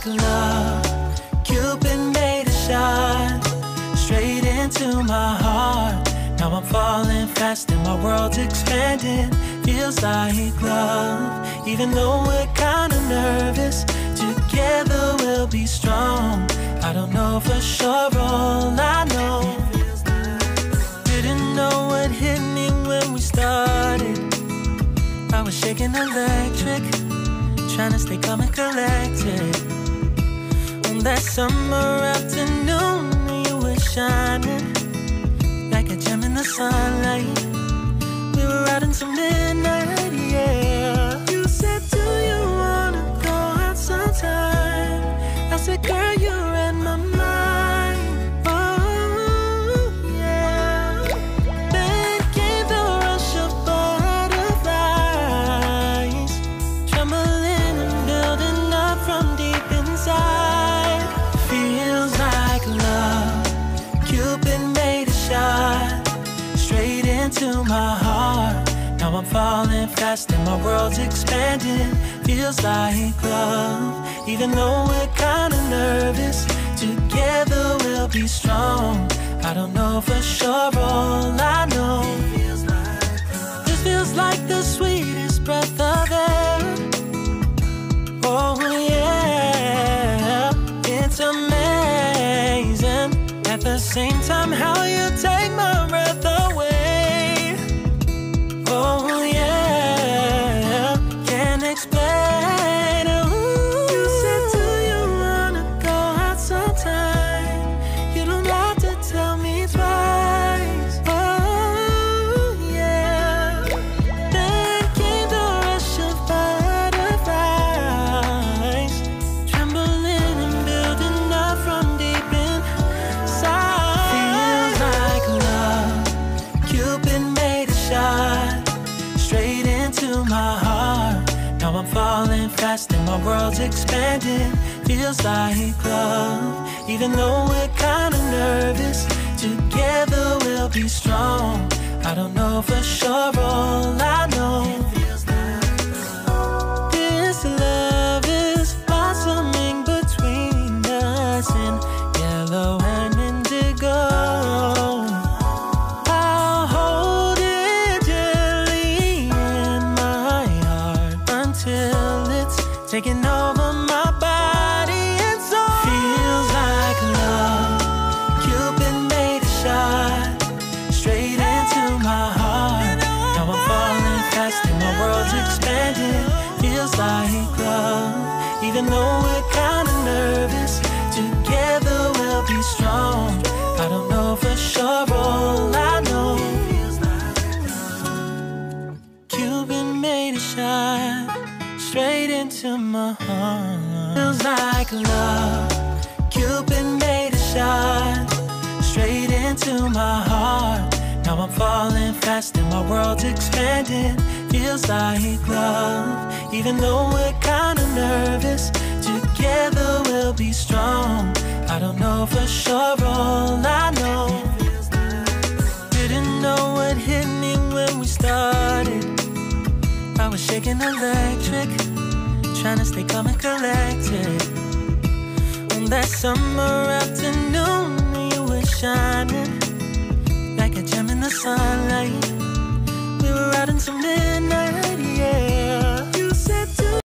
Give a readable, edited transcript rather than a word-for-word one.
like love. Cupid made a shot straight into my heart. Now I'm falling fast and my world's expanding. Feels like love, even though we're kinda nervous. Together we'll be strong. I don't know for sure, all I know. Didn't know what hit me when we started. I was shaking electric, trying to stay calm and collected. On that summer afternoon, you were shining like a gem in the sunlight. We were out until midnight, yeah. You said, do you wanna go out sometime? I said, girl, you read my mind. Oh, yeah. Then came the rush of butterflies, trembling and building up from deep inside. Feels like love. Cupid made a shot straight into my heart. Now I'm falling fast and my world's expanding. Feels like love, even though we're kinda nervous. Together we'll be strong. I don't know for sure, all I know. This feels like the sweetest breath of air. Oh yeah, it's amazing. At the same time, how you take my breath away. Oh yeah, can't explain. Ooh. You said, do you wanna go out sometime? You don't have to tell me twice. Oh yeah. Then came the rush of butterflies, trembling and building up from deep inside. Feels like love. Cupid made a shot straight into my heart. Now I'm falling fast and my world's expanding. Feels like love, even though we're kinda nervous. Together we'll be strong. I don't know for sure, all I know. This love is blossoming between us in yellow and indigo. I'll hold it gently in my heart until it's taking over my body and soul. Feels like love. Cupid made a shot straight into my heart. Now I'm falling fast and my world's expanding. Feels like love, even though we're kinda nervous. Together we'll be strong. I don't know for sure, all I know. Cupid made a shot straight into my heart. Feels like love. Cupid made a shot straight into my heart. Now I'm falling fast and my world's expanding. Feels like love, even though we're kinda nervous. Together we'll be strong. I don't know for sure, all I know. Didn't know what hit me when we started. I was shaking electric, trying to stay calm and collected. On that summer afternoon, you were shining like a gem in the sunlight.